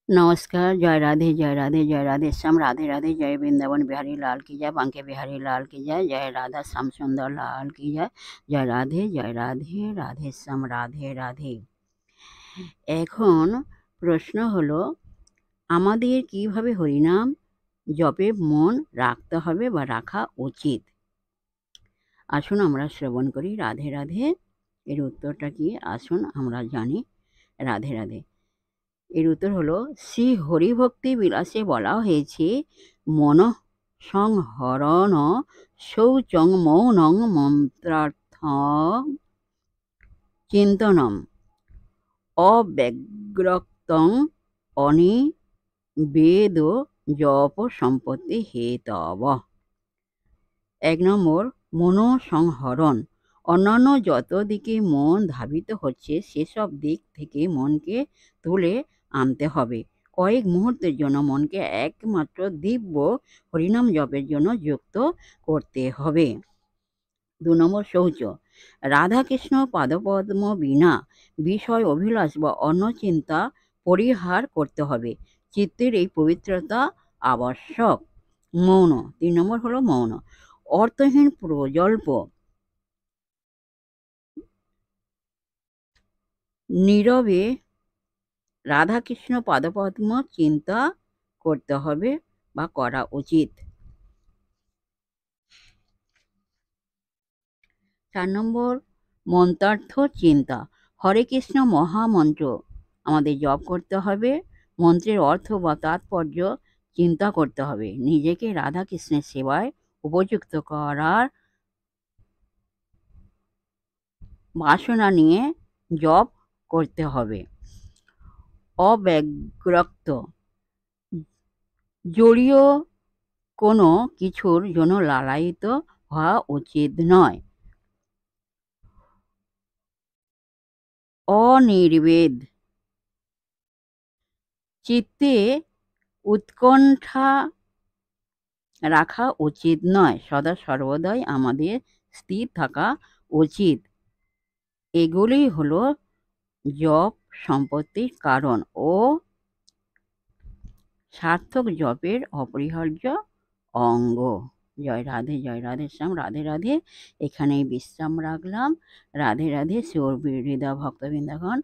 नमस्कार, जय राधे जय राधे जय राधे श्याम, राधे राधे, जय वृंदावन बिहारी लाल की जय, बांके बिहारी लाल की जय, जय राधा श्याम सुंदर लाल की जय, जय राधे राधे श्याम, राधे राधे। এখন প্রশ্ন হলো, আমাদের কিভাবে হরিনাম জপে মন রাখতে হবে বা রাখা উচিত। আসুন আমরা শ্রবণ করি রাধে রাধে। এর উত্তরটা কি আসুন আমরা জানি। রাধে রাধে। এর উত্তর হলো, শ্রী হরিভক্তি বিলাসে বলা হয়েছে, মন সংহরণ শৌচং মৌনং মন্ত্রার্থ চিন্তনম অব্যগ্রক্তং অনিবেদ জপ সম্পত্তি হেতব। 1 নম্বর, মনোসংহরণ। অন্যান্য যত দিকে মন ধাবিত হচ্ছে সেসব দিক থেকে মনকে তুলে আনতে হবে। কয়েক মুহূর্তের জন্য মনকে একমাত্র দিব্য হরিনাম জপের জন্য যুক্ত করতে হবে। 2 নম্বর, শৌচ। রাধাকৃষ্ণ পাদপদ্ম বিনা বিষয় অভিলাষ বা অন্য চিন্তা পরিহার করতে হবে। চিত্তের এই পবিত্রতা আবশ্যক। মৌন। 3 নম্বর হলো মৌন। অর্থহীন প্রজল্প নীরবে রাধাকৃষ্ণ পাদপদ্ম চিন্তা করতে হবে বা করা উচিত। 4 নম্বর, মন্ত্রার্থ চিন্তা। হরে কৃষ্ণ মহামন্ত্র আমাদের জপ করতে হবে। মন্ত্রের অর্থ বা তাৎপর্য চিন্তা করতে হবে। নিজেকে রাধাকৃষ্ণের সেবায় উপযুক্ত করার বাসনা নিয়ে জপ করতে হবে। অব্যগ্রক্ত জড়ীয় কোনো কিছুর জন্য লালায়িত হওয়া উচিত নয়। অনির্বেদ চিত্তে উৎকণ্ঠা রাখা উচিত নয়। সদা সর্বদাই আমাদের স্থির থাকা উচিত। এগুলি হলো জপ সম্পত্তির কারণ ও সার্থক জপের অপরিহার্য অঙ্গ। জয় রাধে শ্যাম, রাধে রাধে। এখানেই বিশ্রাম রাখলাম। রাধে রাধে। হৃদয় ভক্তবৃন্দগণ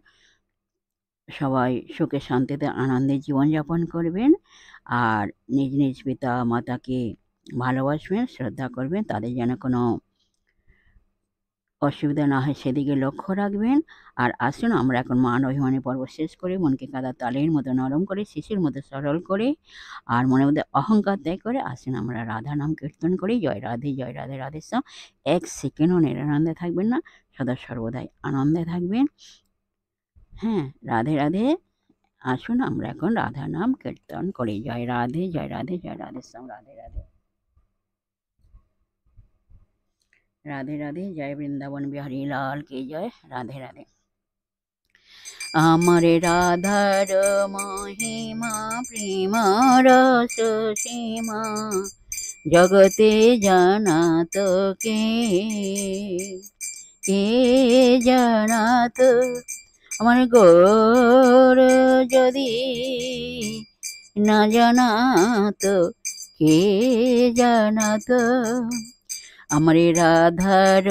সবাই সুখে শান্তিতে আনন্দে জীবনযাপন করবেন আর নিজ নিজ পিতা মাতাকে ভালোবাসবেন, শ্রদ্ধা করবেন, তাদের যেন কোনো অসুবিধা না হয় সেদিকে লক্ষ্য রাখবেন। আর আসুন আমরা এখন মান অভিমানী পর্ব শেষ করে মনকে কাদা তালের মতো নরম করে, শিশুর মতো সরল করে আর মনের মধ্যে অহংকার ত্যাগ করে আসুন আমরা রাধা নাম কীর্তন করি। জয় রাধে রাধে শ্যাম। 1 সেকেন্ডও নিরানন্দে থাকবেন না, সদা সর্বদাই আনন্দে থাকবেন। হ্যাঁ, রাধে রাধে। আসুন আমরা এখন রাধা নাম কীর্তন করি। জয় রাধে শ্যাম, রাধে রাধে। রাধে রাধে। জয় বৃন্দাবন বিহারী লাল কি জয়। রাধে রাধে। আমার রাধার মহিমা প্রেম রস সীমা জগতে জানাত কে জানাত। আমার গৌর যদি না জানাত কে জানাত। আমার রাধার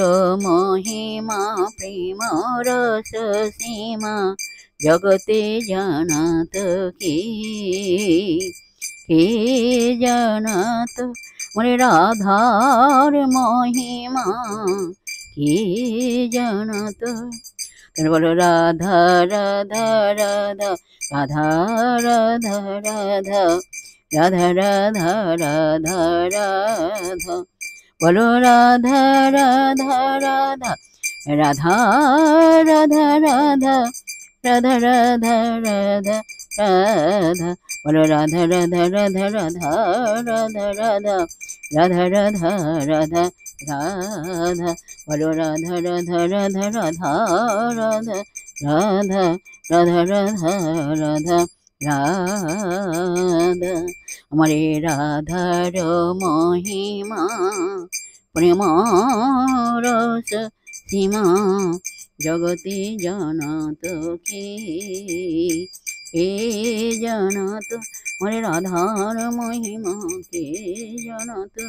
মহিমা প্রেম রস সীমা জগতে জানাত কে জানাত। আমার রাধার মহিমা কে জানাত। বলো রাধা রাধা রাধা রাধা রাধা রাধা রাধা রাধা রাধা রাধা। বলো রাধা রাধা রাধা রাধা রাধা রাধা রাধা রাধা রাধা রাধা। বলো রাধা রাধা রাধা রাধা রাধা রাধা রাধা রাধা রাধা রাধা। বলো রাধা রাধা রাধা রাধা রাধা রাধা রাধা রাধা রাধা রাধা। আমার রাধার মহিমা প্রেম রস সীমা জগতে জানাত কে কে জানাতো মোরে রাধার মহিমা কে জানাতো।